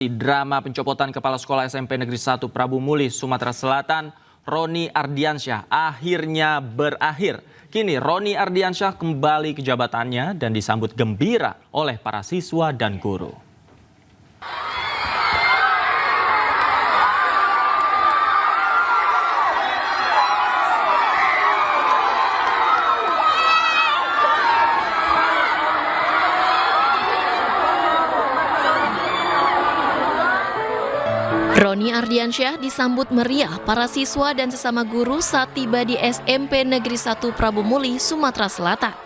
Drama pencopotan Kepala Sekolah SMP Negeri 1 Prabu Mulih, Sumatera Selatan, Roni Ardiansyah, akhirnya berakhir. Kini Roni Ardiansyah kembali ke jabatannya dan disambut gembira oleh para siswa dan guru. Roni Ardiansyah disambut meriah para siswa dan sesama guru saat tiba di SMP Negeri 1 Prabu Mulih, Sumatera Selatan.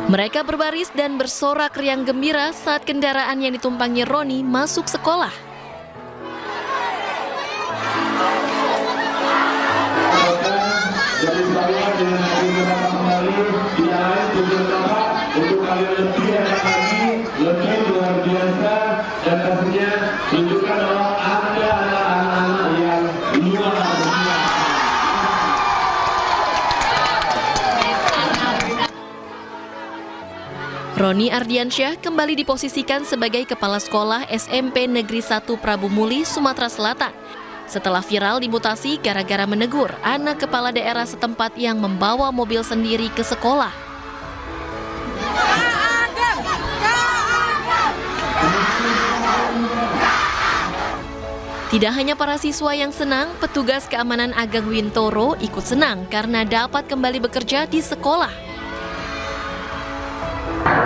Mereka berbaris dan bersorak riang gembira saat kendaraan yang ditumpangi Roni masuk sekolah. Untuk kalian lebih enak lagi, lebih luar biasa, dan pastinya tunjukkan bahwa Anda adalah anak-anak yang luar biasa. Roni Ardiansyah kembali diposisikan sebagai Kepala Sekolah SMP Negeri 1 Prabu Mulih, Sumatera Selatan. Setelah viral dimutasi gara-gara menegur anak kepala daerah setempat yang membawa mobil sendiri ke sekolah. Tidak hanya para siswa yang senang, petugas keamanan Ageng Wintoro ikut senang karena dapat kembali bekerja di sekolah.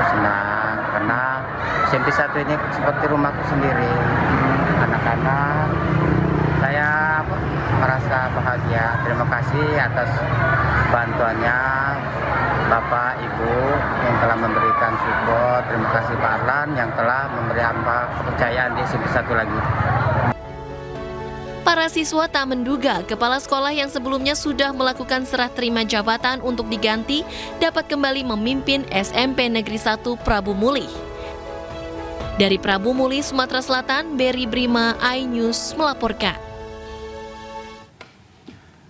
Senang karena SMP 1 ini seperti rumahku sendiri. Anak-anak, saya merasa bahagia. Terima kasih atas bantuannya Bapak Ibu yang telah memberikan support. Terima kasih Pak Arlan yang telah memberi kepercayaan di SMP 1 lagi. Para siswa tak menduga kepala sekolah yang sebelumnya sudah melakukan serah terima jabatan untuk diganti dapat kembali memimpin SMP Negeri 1 Prabu Mulih. Dari Prabu Mulih, Sumatera Selatan, Berry Brima, iNews melaporkan.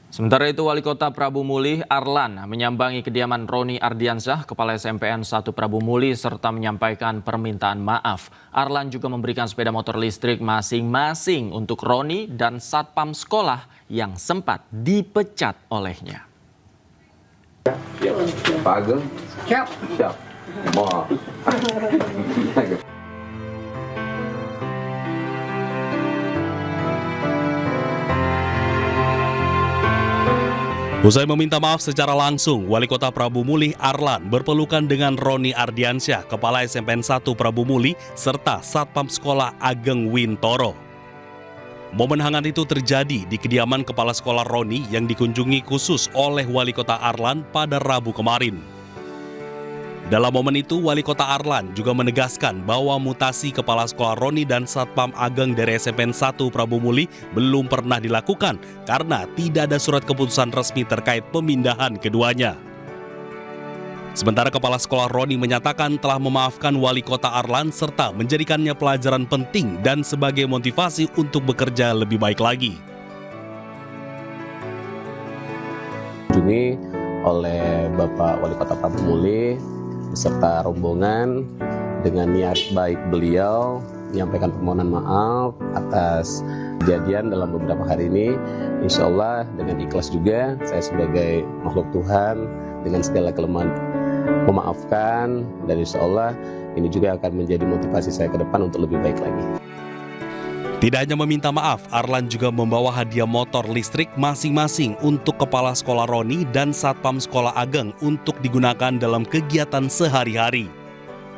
Sementara itu, Wali Kota Prabu Mulih, Arlan, menyambangi kediaman Roni Ardiansyah, Kepala SMPN 1 Prabu Mulih, serta menyampaikan permintaan maaf. Arlan juga memberikan sepeda motor listrik masing-masing untuk Roni dan satpam sekolah yang sempat dipecat olehnya. Pak Ageng, siap. Mau. Usai meminta maaf secara langsung, Wali Kota Prabu Mulih Arlan berpelukan dengan Roni Ardiansyah, Kepala SMPN 1 Prabu Mulih, serta Satpam Sekolah Ageng Wintoro. Momen hangat itu terjadi di kediaman Kepala Sekolah Roni yang dikunjungi khusus oleh Wali Kota Arlan pada Rabu kemarin. Dalam momen itu, Wali Kota Arlan juga menegaskan bahwa mutasi Kepala Sekolah Roni dan Satpam Ageng dari SMPN 1 Prabu Mulih belum pernah dilakukan karena tidak ada surat keputusan resmi terkait pemindahan keduanya. Sementara Kepala Sekolah Roni menyatakan telah memaafkan Wali Kota Arlan serta menjadikannya pelajaran penting dan sebagai motivasi untuk bekerja lebih baik lagi. Dikunjungi oleh Bapak Wali Kota Prabu Mulih beserta rombongan dengan niat baik beliau menyampaikan permohonan maaf atas kejadian dalam beberapa hari ini. Insya Allah dengan ikhlas juga saya sebagai makhluk Tuhan dengan segala kelemahan memaafkan, dan insya Allah ini juga akan menjadi motivasi saya ke depan untuk lebih baik lagi. Tidak hanya meminta maaf, Arlan juga membawa hadiah motor listrik masing-masing untuk Kepala Sekolah Roni dan Satpam Sekolah Ageng untuk digunakan dalam kegiatan sehari-hari.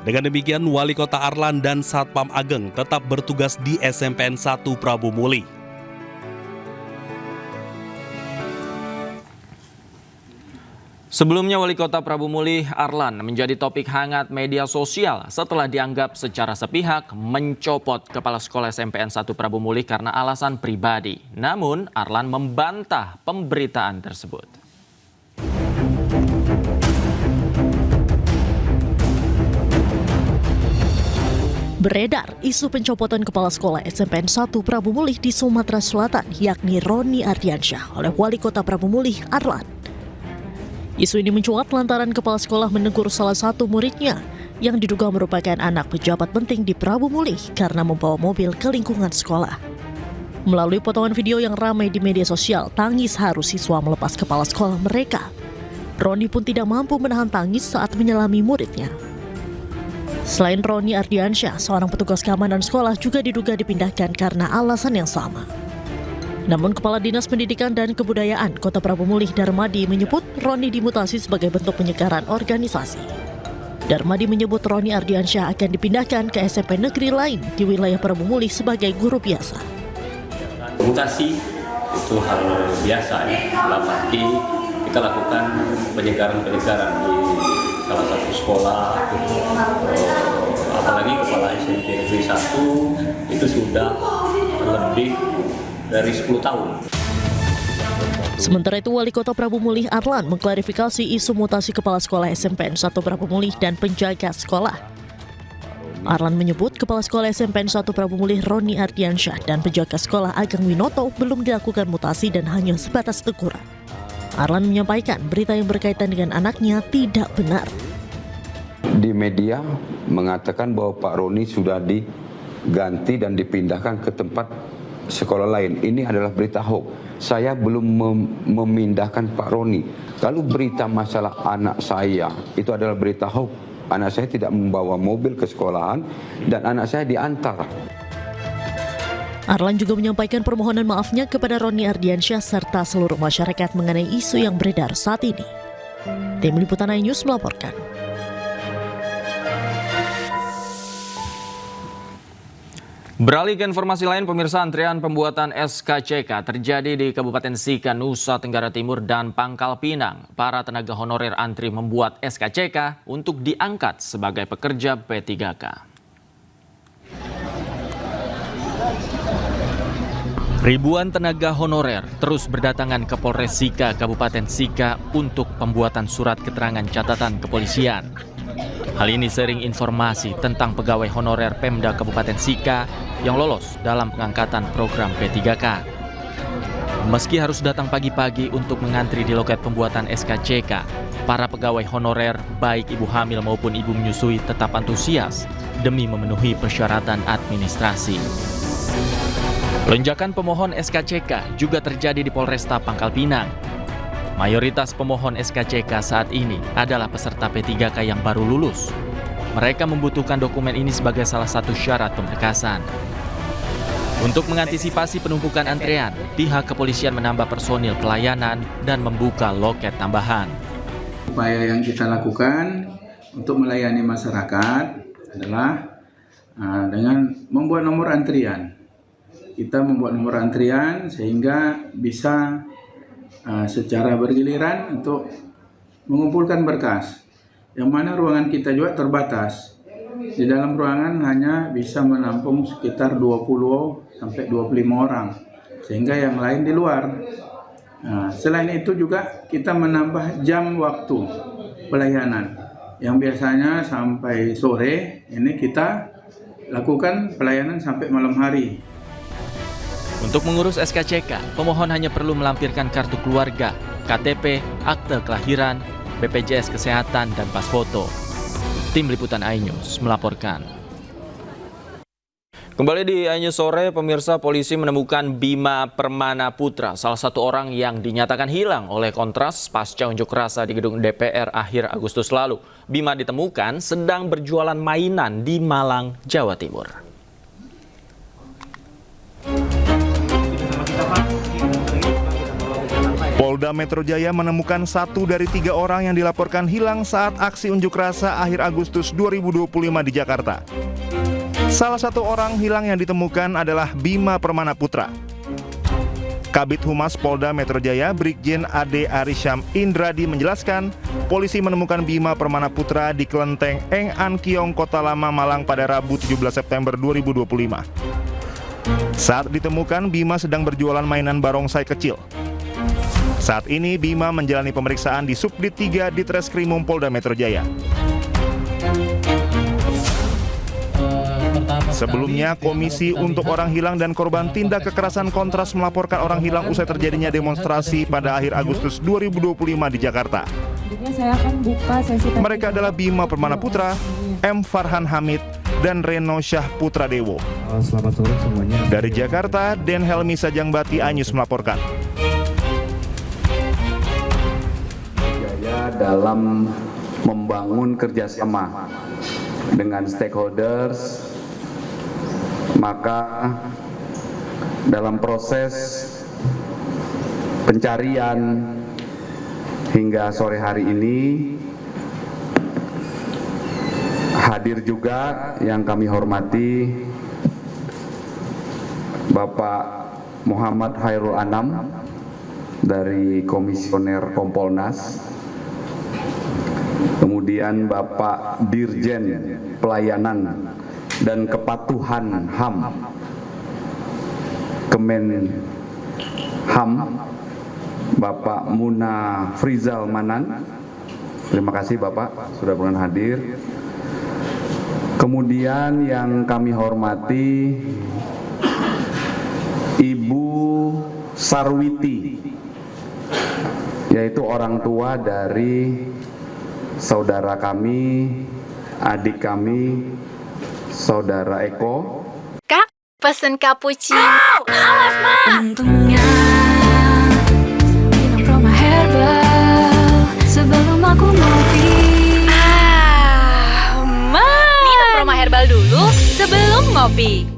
Dengan demikian, Wali Kota Arlan dan Satpam Ageng tetap bertugas di SMPN 1 Prabu Mulih. Sebelumnya, Wali Kota Prabu Mulih, Arlan, menjadi topik hangat media sosial setelah dianggap secara sepihak mencopot Kepala Sekolah SMPN 1 Prabu Mulih karena alasan pribadi. Namun, Arlan membantah pemberitaan tersebut. Beredar isu pencopotan Kepala Sekolah SMPN 1 Prabu Mulih di Sumatera Selatan, yakni Roni Ardiansyah oleh Wali Kota Prabu Mulih, Arlan. Isu ini mencuat lantaran kepala sekolah menegur salah satu muridnya yang diduga merupakan anak pejabat penting di Prabu Mulih karena membawa mobil ke lingkungan sekolah. Melalui potongan video yang ramai di media sosial, tangis haru siswa melepas kepala sekolah mereka. Roni pun tidak mampu menahan tangis saat menyelami muridnya. Selain Roni Ardiansyah, seorang petugas keamanan sekolah juga diduga dipindahkan karena alasan yang sama. Namun Kepala Dinas Pendidikan dan Kebudayaan Kota Prabu Mulih Darmadi menyebut Roni dimutasi sebagai bentuk penyegaran organisasi. Darmadi menyebut Roni Ardiansyah akan dipindahkan ke SMP negeri lain di wilayah Prabu Mulih sebagai guru biasa. Mutasi itu hal biasa ya, dalam arti kita lakukan penyegaran di salah satu sekolah, apalagi kepala SMP negeri 1 itu sudah lebih dari 10 tahun. Sementara itu, Wali Kota Prabu Mulih Arlan mengklarifikasi isu mutasi kepala sekolah SMPN 1 Prabu Mulih dan penjaga sekolah. Arlan menyebut kepala sekolah SMPN 1 Prabu Mulih Roni Ardiansyah dan penjaga sekolah Ageng Winoto belum dilakukan mutasi dan hanya sebatas teguran. Arlan menyampaikan berita yang berkaitan dengan anaknya tidak benar. Di media mengatakan bahwa Pak Roni sudah diganti dan dipindahkan ke tempat sekolah lain. Ini adalah berita hoax. Saya belum memindahkan Pak Roni. Kalau berita masalah anak saya itu adalah berita hoax. Anak saya tidak membawa mobil ke sekolahan dan anak saya diantar. Arlan juga menyampaikan permohonan maafnya kepada Roni Ardiansyah serta seluruh masyarakat mengenai isu yang beredar saat ini. Tim Liputan iNews melaporkan. Beralih ke informasi lain, pemirsa, antrian pembuatan SKCK terjadi di Kabupaten Sika, Nusa Tenggara Timur dan Pangkal Pinang. Para tenaga honorer antri membuat SKCK untuk diangkat sebagai pekerja P3K. Ribuan tenaga honorer terus berdatangan ke Polres Sika, Kabupaten Sika untuk pembuatan surat keterangan catatan kepolisian. Hal ini sering informasi tentang pegawai honorer Pemda Kabupaten Sika yang lolos dalam pengangkatan program P3K. Meski harus datang pagi-pagi untuk mengantri di loket pembuatan SKCK, para pegawai honorer baik ibu hamil maupun ibu menyusui tetap antusias demi memenuhi persyaratan administrasi. Lonjakan pemohon SKCK juga terjadi di Polresta Pangkal Pinang. Mayoritas pemohon SKCK saat ini adalah peserta P3K yang baru lulus. Mereka membutuhkan dokumen ini sebagai salah satu syarat pemberkasan. Untuk mengantisipasi penumpukan antrean, pihak kepolisian menambah personil pelayanan dan membuka loket tambahan. Upaya yang kita lakukan untuk melayani masyarakat adalah dengan membuat nomor antrian. Kita membuat nomor antrian sehingga bisa secara bergiliran untuk mengumpulkan berkas. Yang mana ruangan kita juga terbatas. Di dalam ruangan hanya bisa menampung sekitar 20 sampai 25 orang. Sehingga yang lain di luar. Selain itu juga kita menambah jam waktu pelayanan. Yang biasanya sampai sore, ini kita lakukan pelayanan sampai malam hari. Untuk mengurus SKCK, pemohon hanya perlu melampirkan kartu keluarga, KTP, akte kelahiran, BPJS Kesehatan, dan pas foto. Tim Liputan iNews melaporkan. Kembali di iNews sore, pemirsa, polisi menemukan Bima Permana Putra, salah satu orang yang dinyatakan hilang oleh Kontras pasca unjuk rasa di gedung DPR akhir Agustus lalu. Bima ditemukan sedang berjualan mainan di Malang, Jawa Timur. Polda Metro Jaya menemukan 1 dari 3 orang yang dilaporkan hilang saat aksi unjuk rasa akhir Agustus 2025 di Jakarta. Salah satu orang hilang yang ditemukan adalah Bima Permana Putra. Kabid Humas Polda Metro Jaya, Brigjen Ade Arisyam Indradi menjelaskan, polisi menemukan Bima Permana Putra di Kelenteng Eng An Kiong, Kota Lama, Malang pada Rabu 17 September 2025. Saat ditemukan, Bima sedang berjualan mainan barongsai kecil. Saat ini Bima menjalani pemeriksaan di Subdit 3 Ditreskrimum Polda Metro Jaya. Sebelumnya, Komisi untuk Orang Hilang dan Korban Tindak Kekerasan Kontras melaporkan orang hilang usai terjadinya demonstrasi pada akhir Agustus 2025 di Jakarta. Selanjutnya saya akan buka sesi tanya. Mereka adalah Bima Permana Putra, M. Farhan Hamid, dan Reno Syah Putra Dewo. Selamat sore semuanya. Dari Jakarta, Den Helmi Sajangbati Anyus melaporkan. Dalam membangun kerjasama dengan stakeholders, maka dalam proses pencarian hingga sore hari ini hadir juga yang kami hormati Bapak Muhammad Hairul Anam dari Komisioner Kompolnas, kemudian Bapak Dirjen Pelayanan dan Kepatuhan HAM Kemenham, Bapak Muna Frizal Manan. Terima kasih Bapak sudah berkenan hadir. Kemudian yang kami hormati Ibu Sarwiti, yaitu orang tua dari saudara kami, adik kami, saudara Eko. Kak, pesen cappuccino. Untungnya